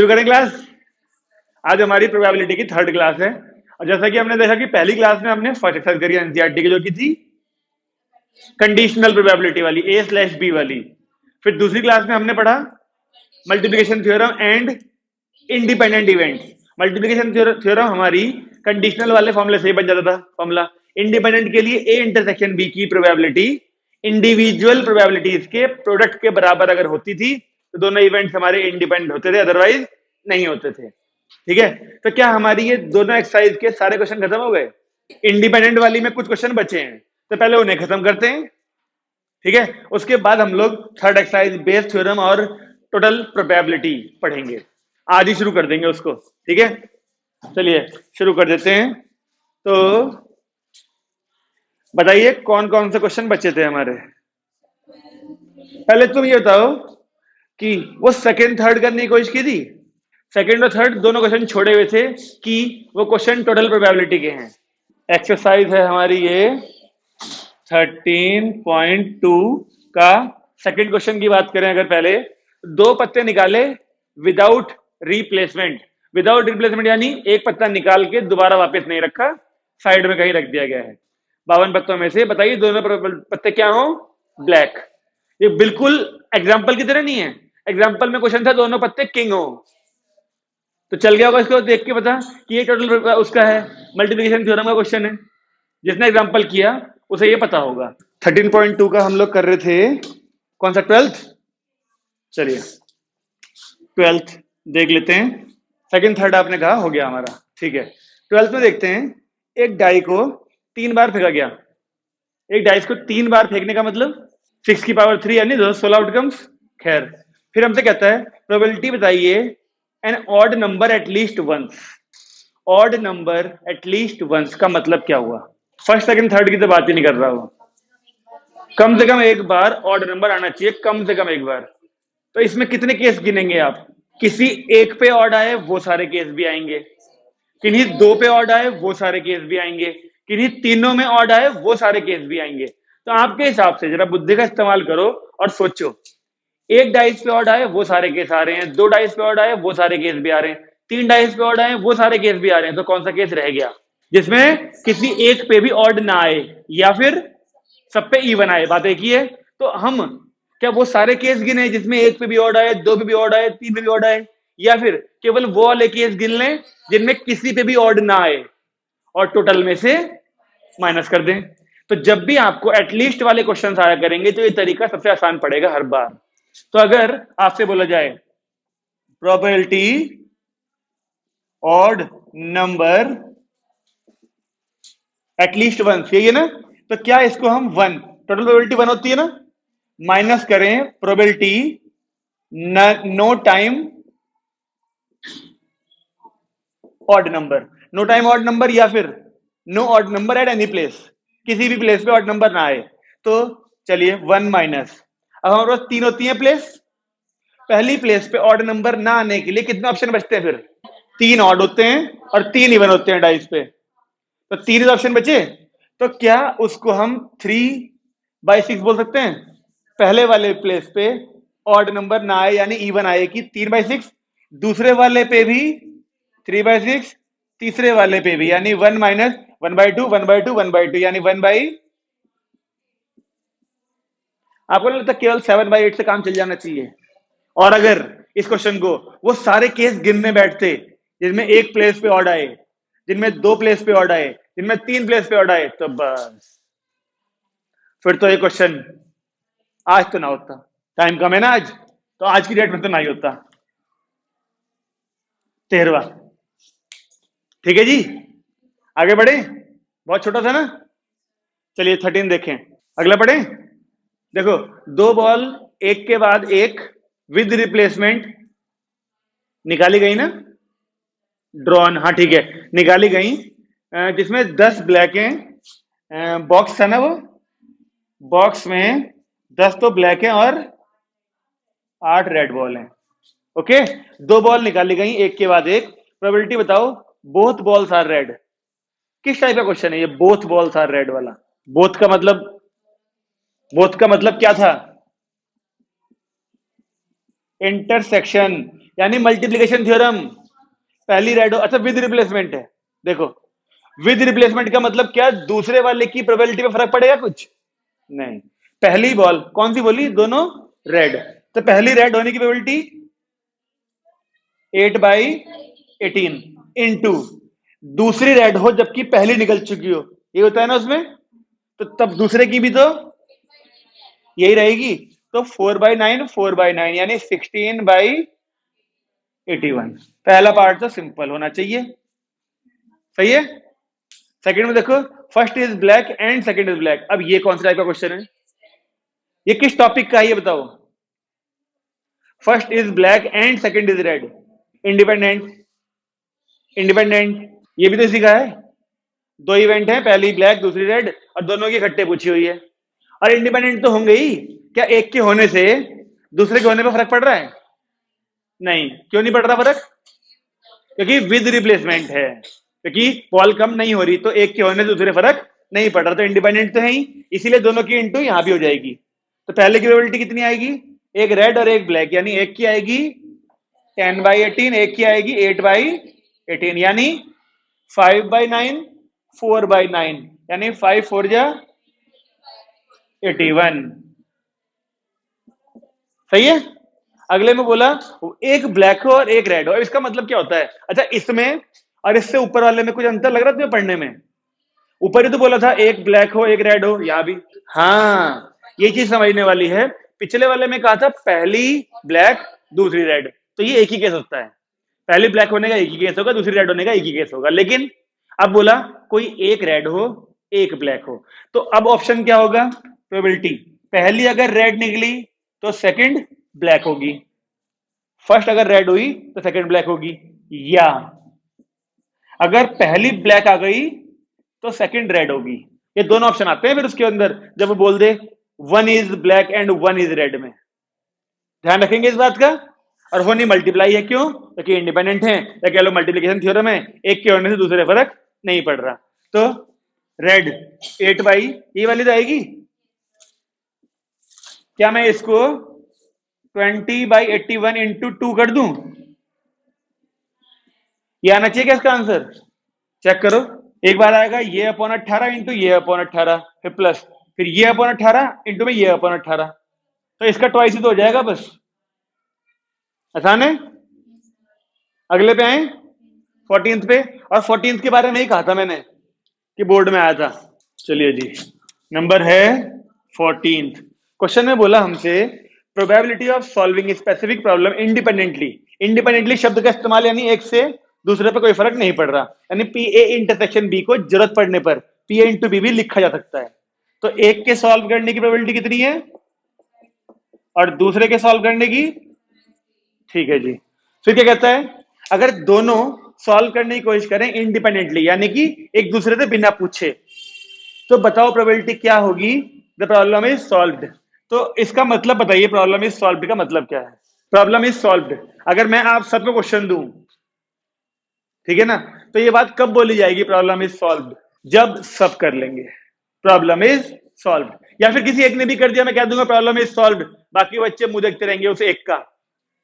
शुरू करें क्लास। आज हमारी प्रोबेबिलिटी की थर्ड क्लास है और जैसा कि हमने देखा कि पहली क्लास में हमने फर्स्ट एक्सरसाइज करी एनसीईआरटी की जो की थी कंडीशनल प्रोबेबिलिटी वाली A/B वाली। फिर दूसरी क्लास में हमने पढ़ा multiplication theorem and independent event. Multiplication theorem हमारी कंडीशनल वाले फॉर्मूले से ही बन जाता था फॉर्मूला। इंडिपेंडेंट के लिए A इंटरसेक्शन B की प्रोबेबिलिटी इंडिविजुअल प्रोबेबिलिटीज के प्रोडक्ट के बराबर अगर होती थी तो दोनों इवेंट्स हमारे इंडिपेंडेंट होते थे, अदरवाइज नहीं होते थे। ठीक है, तो क्या हमारी ये दोनों एक्सरसाइज के सारे क्वेश्चन खत्म हो गए? इंडिपेंडेंट वाली में कुछ क्वेश्चन बचे हैं तो पहले उन्हें खत्म करते हैं। ठीक है, उसके बाद हम लोग थर्ड एक्सरसाइज बेस थ्योरम और टोटल प्रोबेबिलिटी पढ़ेंगे। आज ही शुरू कर देंगे उसको। ठीक है, चलिए शुरू कर देते हैं। तो बताइए कौन कौन से क्वेश्चन बचे थे हमारे। पहले तुम ये बताओ कि वो सेकंड थर्ड करने की कोशिश की थी। सेकंड और थर्ड दोनों क्वेश्चन छोड़े हुए थे कि वो क्वेश्चन टोटल प्रोबेबिलिटी के हैं। एक्सरसाइज है हमारी ये 13.2 का सेकंड क्वेश्चन की बात करें अगर पहले दो पत्ते निकाले विदाउट रिप्लेसमेंट। विदाउट रिप्लेसमेंट यानी एक पत्ता निकाल के दोबारा वापस नहीं रखा, साइड में कहीं रख दिया गया है। 52 पत्तों में से बताइए दोनों पत्ते क्या हो? ब्लैक। ये बिल्कुल एग्जाम्पल की तरह नहीं है। एग्जाम्पल में क्वेश्चन था दोनों पत्ते किंग हो, तो चल गया होगा इसको देख के पता कि ये टोटल उसका है, मल्टीप्लिकेशन थ्योरम का क्वेश्चन है। जिसने एग्जाम्पल किया उसे ये पता होगा। 13.2 का हम लोग कर रहे थे कौन सा? 12th। चलिए 12th देख लेते हैं। सेकंड थर्ड आपने कहा हो गया हमारा, ठीक है। 12th में देखते हैं, एक डाई को 3 बार फेंका गया। एक डाइस को 3 बार फेंकने का मतलब 6 की पावर 3 यानी 16 आउटकम्स। खैर, फिर हमसे कहता है प्रोबेबिलिटी बताइए an odd number at least once. Odd number at least once का मतलब क्या हुआ? फर्स्ट सेकंड थर्ड की तो बात ही नहीं कर रहा हूं। कम से कम एक बार ऑड नंबर आना चाहिए, कम से कम एक बार। तो इसमें कितने केस गिनेंगे आप? किसी एक पे ऑड आए वो सारे केस भी आएंगे, किन्हीं 2 पे ऑड आए वो सारे केस भी आएंगे, किन्हीं तीनों में ऑड आए वो सारे केस भी आएंगे। तो आपके हिसाब से जरा बुद्धि का इस्तेमाल करो और सोचो। एक डाइस पे ऑड आए वो सारे केस आ रहे हैं, 2 डाइस पे ऑड आए वो सारे केस भी आ रहे हैं, 3 डाइस पे ऑड आए वो सारे केस भी आ रहे हैं। तो कौन सा केस रह गया जिसमें किसी एक पे भी ऑड ना आए या फिर सब पे इवन आए? बात एक ही है। तो हम क्या वो सारे केस गिने जिसमें एक पे भी ऑड आए, 2 पे भी ऑड आए, 3 पे भी ऑड आए, या फिर केवल वो वाले केस गिन लें जिनमें किसी पे भी ऑड ना आए और टोटल में से माइनस कर दें? तो जब भी आपको एटलीस्ट वाले क्वेश्चंस आया करेंगे तो ये तरीका सबसे आसान पड़ेगा हर बार। तो अगर आपसे बोला जाए probability odd number at least one, यही है ना? तो क्या इसको हम 1, टोटल प्रोबेबिलिटी 1 होती है ना, माइनस करें probability no time odd number. No time odd number या फिर no odd number at any place, किसी भी प्लेस पे ऑड नंबर ना आए। तो चलिए 1 माइनस, अब हमारे पास 3 होती है प्लेस। पहली प्लेस पे ऑड नंबर ना आने के लिए कितने ऑप्शन बचते हैं? फिर 3 ऑड होते हैं और 3 इवन होते हैं डाइस पे, तो 3 ऑप्शन बचे। तो क्या उसको हम 3/6 बोल सकते हैं? पहले वाले प्लेस पे ऑड नंबर ना आए यानी इवन आए कि 3/6, दूसरे वाले पे भी 3/6, तीसरे वाले पे भी यानी 1 माइनस 1/2 1/2 1/2 यानी 1/। आपको नहीं लगता केवल 7/8 से काम चल जाना चाहिए? और अगर इस क्वेश्चन को वो सारे केस गिनने बैठते जिनमें एक प्लेस पे ऑड आए, जिनमें 2 प्लेस पे ऑड आए, जिनमें 3 प्लेस पे ऑड आए, तो बस फिर तो ये क्वेश्चन आज तो ना होता। टाइम कम है ना आज, तो आज की डेट में तो ना ही होता। 13वां। ठीक है जी, आगे बढ़े। बहुत छोटा था ना। चलिए 13 देखें, अगला पढ़े। देखो 2 बॉल एक के बाद एक विद रिप्लेसमेंट निकाली गई ना, ड्रॉन, हाँ ठीक है, निकाली गई, जिसमें 10 ब्लैक हैं। बॉक्स था ना, वो बॉक्स में 10 तो ब्लैक हैं और 8 रेड बॉल हैं। ओके, 2 बॉल निकाली गई एक के बाद एक। प्रोबेबिलिटी बताओ बोथ बॉल्स आर रेड। किस टाइप का क्वेश्चन है ये बोथ बॉल्स आर रेड वाला? बोथ का मतलब क्या था? इंटरसेक्शन यानी मल्टीप्लीकेशन थ्योरम। पहली रेड हो, अच्छा विद रिप्लेसमेंट है। देखो विद रिप्लेसमेंट का मतलब क्या, दूसरे वाले की प्रोबेबिलिटी में फर्क पड़ेगा कुछ नहीं। पहली बॉल कौन सी बोली, दोनों रेड, तो पहली रेड होने की प्रोबेबिलिटी 8/18 इंटू दूसरी रेड हो जबकि पहली निकल चुकी हो, ये होता है ना उसमें, तो तब दूसरे की भी तो यही रहेगी। तो 4/9 4/9 यानी 16/81। पहला पार्ट तो सिंपल होना चाहिए, सही है। सेकंड में देखो, first is black and second is black. अब ये कौन सा टाइप का क्वेश्चन है, ये किस टॉपिक का है ये बताओ। First is black and second is red, independent, independent, ये भी तो इसी का है। दो इवेंट है, पहली ब्लैक दूसरी रेड, और दोनों की इकट्ठे पूछी हुई है। और इंडिपेंडेंट तो होंगे ही, क्या एक के होने से दूसरे के होने पर फर्क पड़ रहा है, नहीं। क्यों नहीं पड़ रहा फर्क, क्योंकि विद रिप्लेसमेंट है, क्योंकि बॉल कम नहीं हो रही, तो एक के होने से दूसरे फर्क नहीं पड़ रहा, तो इंडिपेंडेंट तो है ही, इसीलिए दोनों की इंटू यहां भी हो जाएगी। तो पहले की प्रोबेबिलिटी कितनी आएगी, एक रेड और एक ब्लैक, यानी एक की आएगी 10/18, एक की आएगी 8/18, यानी 5/9 4/9, यानी 5 4 जा 81, सही है। अगले में बोला एक ब्लैक हो और एक रेड हो, इसका मतलब क्या होता है, अच्छा इसमें और इससे ऊपर वाले में कुछ अंतर लग रहा था तुम्हें पढ़ने में, ऊपर ही तो बोला था एक ब्लैक हो एक रेड हो, यहां भी। हाँ, ये चीज समझने वाली है। पिछले वाले में कहा था पहली ब्लैक दूसरी रेड, तो ये एक ही केस होता है, पहली ब्लैक होने का एक ही केस होगा, दूसरी रेड होने का एक ही केस होगा। लेकिन अब बोला कोई एक रेड हो एक ब्लैक हो, तो अब ऑप्शन क्या होगा, प्रोबेबिलिटी, पहली अगर रेड निकली तो सेकंड ब्लैक होगी, फर्स्ट अगर रेड हुई तो सेकंड ब्लैक होगी, या अगर पहली ब्लैक आ गई तो सेकंड रेड होगी। ये दोनों ऑप्शन आते हैं फिर उसके अंदर, जब वो बोल दे one is black and one is red में, ध्यान रखेंगे इस बात का। और होनी मल्टीप्लाई है, क्यों, क्योंकि इंडिपेंडेंट है, या कह लो मल्टीप्लिकेशन थ्योरम है, एक के होने से दूसरे फर्क नहीं पड़ रहा। तो रेड 8 बाई, ये वाली तो आएगी, क्या मैं इसको 20/81 इंटू 2 कर दूं, ये आना चाहिए क्या इसका आंसर, चेक करो। एक बार आएगा ये अपॉन 18 इंटू ये अपॉन 18, फिर प्लस, फिर ये अपॉन 18 इंटू में ये अपॉन 18, तो इसका ट्वाइस ही तो हो जाएगा बस, आसान है। अगले पे आए 14th पे, और 14th के बारे में ही कहा था मैंने कि बोर्ड में आया था। चलिए जी, नंबर है 14th। क्वेश्चन में बोला हमसे probability of solving specific problem independently. Independently शब्द का इस्तेमाल यानी एक से दूसरे पर कोई फर्क नहीं पड़ रहा, यानी पी ए इंटरसेक्शन बी को जरूरत पड़ने पर पी ए इंटू बी भी लिखा जा सकता है। तो एक के सॉल्व करने की प्रोबेबिलिटी कितनी है और दूसरे के सॉल्व करने की, ठीक है जी। फिर क्या कहता है, अगर दोनों सॉल्व करने की कोशिश करें इंडिपेंडेंटली यानी कि एक दूसरे से बिना पूछे, तो बताओ प्रोबेबिलिटी क्या होगी, द प्रॉब्लम इज सॉल्व्ड। तो इसका मतलब बताइए, प्रॉब्लम इज सॉल्व्ड का मतलब क्या है, प्रॉब्लम इज सॉल्व्ड अगर मैं आप सबको क्वेश्चन दूं, ठीक है ना, तो ये बात कब बोली जाएगी प्रॉब्लम इज सॉल्व्ड, जब सब कर लेंगे प्रॉब्लम इज सॉल्व्ड। या फिर किसी एक ने भी कर दिया, मैं कह दूंगा प्रॉब्लम इज सॉल्व्ड, बाकी बच्चे मुंह देखते रहेंगे उसे एक का,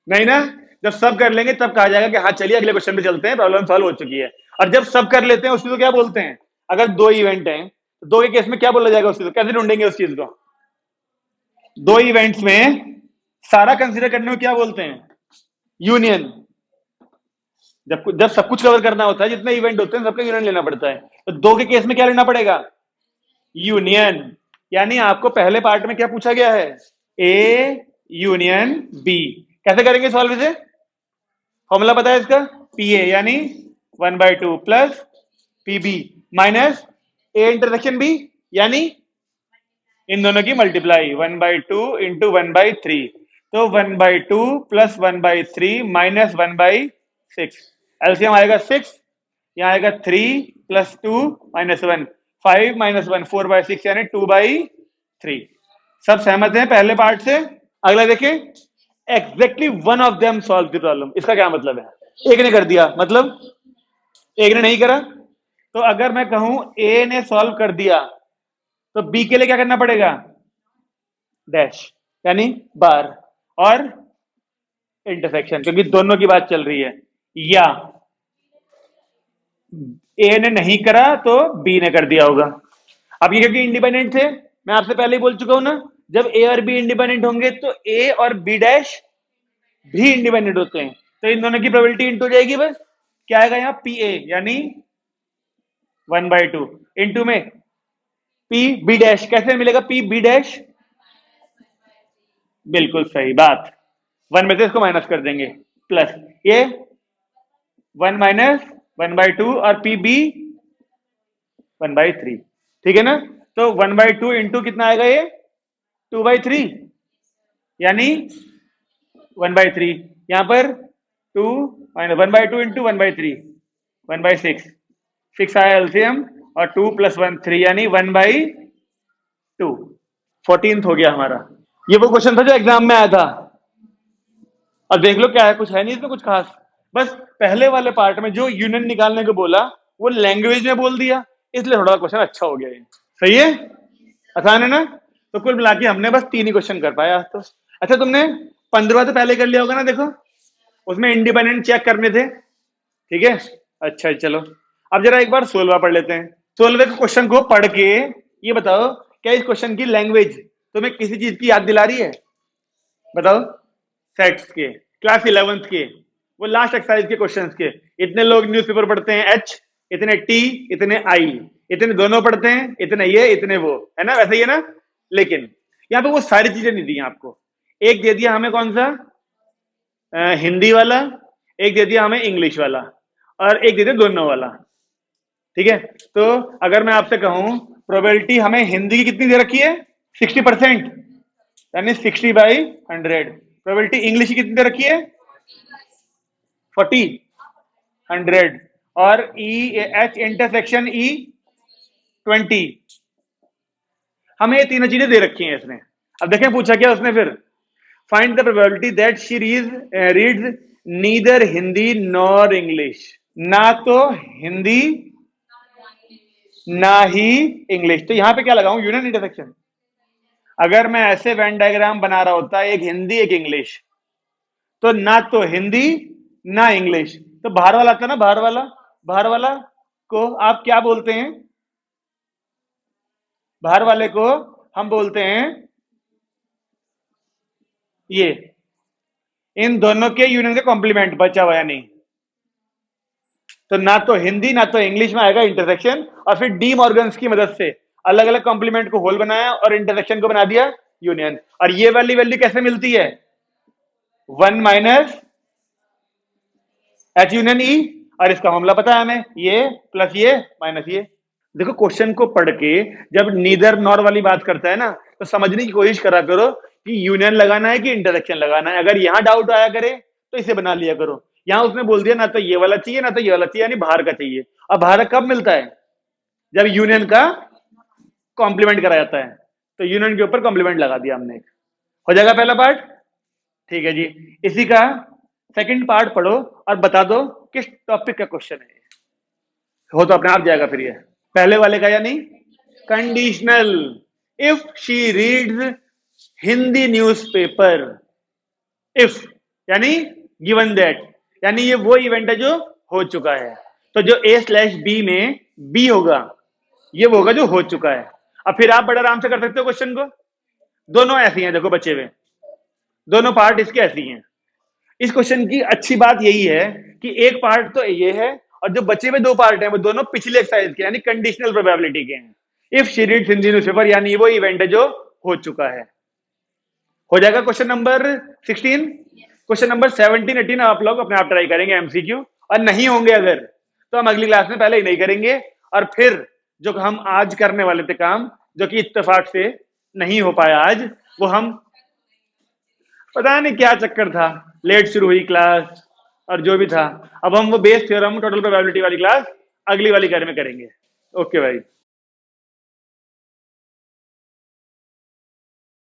नहीं ना। जब सब कर लेंगे तब कहा जाएगा कि हाँ चलिए अगले क्वेश्चन पे चलते हैं, प्रॉब्लम सॉल्व हो चुकी है। और जब सब कर लेते हैं उस चीज को क्या बोलते हैं, अगर दो इवेंट हैं तो दो के केस में क्या बोला जाएगा उस चीज को, कैसे ढूंढेंगे उस चीज को, दो इवेंट्स में सारा कंसीडर करने में क्या बोलते हैं, यूनियन। जब जब सब कुछ कवर करना होता है, जितने इवेंट होते हैं सबका यूनियन लेना पड़ता है, तो दो के केस में क्या लेना पड़ेगा, यूनियन। यानी आपको पहले पार्ट में क्या पूछा गया है, ए यूनियन बी, कैसे करेंगे सॉल्व इसे, फॉर्मूला पता है इसका, पी ए यानी 1/2 plus P B minus A intersection B, यानी इन दोनों की मल्टीप्लाई 1/2 इंटू 1/3, तो 1/2 प्लस 1/3 माइनस 1/6, एलसीएम आएगा 6, यहाँ आएगा 3 प्लस 2 माइनस 1, 5 माइनस 1 4/6 यानी 2/3। सब सहमत हैं पहले पार्ट से। अगला देखिए, exactly one of them solve the problem, इसका क्या मतलब है, एक ने कर दिया मतलब एक ने नहीं करा। तो अगर मैं कहूं ए ने सॉल्व कर दिया तो बी के लिए क्या करना पड़ेगा, डैश यानी बार, और इंटरसेक्शन, क्योंकि दोनों की बात चल रही है। या ए ने नहीं करा तो बी ने कर दिया होगा। अब ये क्योंकि इंडिपेंडेंट थे, मैं आपसे पहले ही बोल चुका हूं ना, जब ए और बी इंडिपेंडेंट होंगे तो ए और बी डैश भी इंडिपेंडेंट होते हैं, तो इन दोनों की प्रोबेबिलिटी इंटू जाएगी बस। क्या आएगा यहाँ, पी ए यानी 1/2 इंटू में पी बी डैश, कैसे मिलेगा पी बी डैश, बिल्कुल सही बात, 1 में से इसको माइनस कर देंगे, प्लस ये 1 माइनस 1/2 और पी बी 1/3, ठीक है ना। तो 1/2 इंटू कितना आएगा ये 2/3, यानी 1/3, यहां पर 2 माइनस 1/2 इंटू 1/3 1/6, 6 आया एलसीएम, और 2 + 1 3, यानी 1/2, 14th हो गया हमारा। ये वो क्वेश्चन था जो एग्जाम में आया था। अब देख लो क्या है, कुछ है नहीं इसमें कुछ खास, बस पहले वाले पार्ट में जो यूनियन निकालने को बोला वो लैंग्वेज में बोल दिया, इसलिए थोड़ा क्वेश्चन अच्छा हो गया ये। सही है, आसान है ना। तो कुल मिला के हमने बस 3 ही क्वेश्चन कर पाया तो। अच्छा, तुमने 15 तो पहले कर लिया होगा ना, देखो उसमें इंडिपेंडेंट चेक करने थे, ठीक है। अच्छा चलो, अब जरा एक बार 16वां पढ़ लेते हैं। 16वें क्वेश्चन को पढ़ के ये बताओ, क्या इस क्वेश्चन की लैंग्वेज तुम्हें किसी चीज की याद दिला रही है, बताओ। सेट्स के, क्लास 11th के, वो लास्ट एक्सरसाइज के क्वेश्चंस के। इतने लोग न्यूज़पेपर पढ़ते हैं, एच, इतने टी, इतने आई, इतने दोनों पढ़ते हैं, इतने ये इतने वो, है ना, वैसे ही है ना। लेकिन यहाँ पे वो सारी चीजें नहीं दी आपको। एक दे दिया हमें कौन सा, हिंदी वाला, एक दे दिया हमें इंग्लिश वाला, और एक दे दिया दोनों वाला, ठीक है। तो अगर मैं आपसे कहूं प्रोबेबिलिटी हमें हिंदी की कितनी दे रखी है, 60%, यानी 60/100। प्रोबेबिलिटी इंग्लिश की कितनी दे रखी है, 40, 100, और ई एच इंटरसेक्शन ई 20। हमें ये तीनों चीजें दे रखी हैं इसने। अब देखें पूछा क्या उसने फिर, find the probability that she reads neither Hindi nor English, ना तो हिंदी ना ही इंग्लिश। तो यहां पे क्या लगाऊं, यूनियन इंटरसेक्शन। अगर मैं ऐसे वेन डायग्राम बना रहा होता, एक हिंदी एक इंग्लिश, तो ना तो हिंदी ना इंग्लिश, तो बाहर वाला आता ना, बाहर वाला, बाहर वाला को आप क्या बोलते हैं, बाहर वाले को हम बोलते हैं ये, इन दोनों के यूनियन का कॉम्प्लीमेंट बचा हुआ, नहीं तो ना तो हिंदी ना तो इंग्लिश में आएगा इंटरसेक्शन, और फिर डी मॉर्गन्स की मदद से अलग अलग कॉम्प्लीमेंट को होल बनाया और इंटरसेक्शन को बना दिया यूनियन। और ये वाली वैल्यू कैसे मिलती है, 1 माइनस एच यूनियन ई, और इसका फॉर्मूला पता है हमें, ये प्लस ये माइनस ये। देखो क्वेश्चन को पढ़ के जब नीदर नॉर वाली बात करता है ना, तो समझने की कोशिश करा करो कि यूनियन लगाना है कि इंटरसेक्शन लगाना है। अगर यहां डाउट आया करे तो इसे बना लिया करो। यहां उसने बोल दिया ना तो ये वाला चाहिए ना तो ये वाला चाहिए, यानी बाहर का चाहिए। अब बाहर कब मिलता है, जब यूनियन का कॉम्प्लीमेंट करा जाता है। तो यूनियन के ऊपर कॉम्प्लीमेंट लगा दिया हमने। हो जाएगा पहला पार्ट, ठीक है जी। इसी का सेकंड पार्ट पढ़ो और बता दो किस टॉपिक का क्वेश्चन है। हो तो अपने आप जाएगा फिर ये पहले वाले का, यानी conditional. If she reads Hindi newspaper, if यानी गिवन दैट, यानी ये वो इवेंट है जो हो चुका है। तो जो A/B में B होगा, ये वो होगा जो हो चुका है। अब फिर आप बड़े आराम से कर सकते हो क्वेश्चन को। दोनों ऐसी हैं, देखो बचे हुए दोनों पार्ट इसके ऐसी हैं। इस क्वेश्चन की अच्छी बात यही है कि एक पार्ट तो ये है, और जो बचे हुए 2 पार्ट हैं वो दोनों पिछले एक्सरसाइज के, यानी कंडीशनल प्रोबेबिलिटी के हैं। If she reads Hindi newspaper, यानी वो इवेंट है जो हो चुका है। हो जाएगा क्वेश्चन नंबर 16। क्वेश्चन नंबर 17 18 आप लोग अपने आप ट्राई करेंगे एमसीक्यू, और नहीं होंगे अगर तो हम अगली क्लास में पहले ही नहीं करेंगे। और फिर जो हम आज करने वाले थे काम, जो कि इत्तेफाक से नहीं हो पाया आज, वो हम पता नहीं क्या चक्कर था, लेट शुरू हुई क्लास और जो भी था, अब हम वो बेस थ्योरम टोटल प्रोबेबिलिटी वाली क्लास अगली वाली घर में करेंगे। ओके भाई।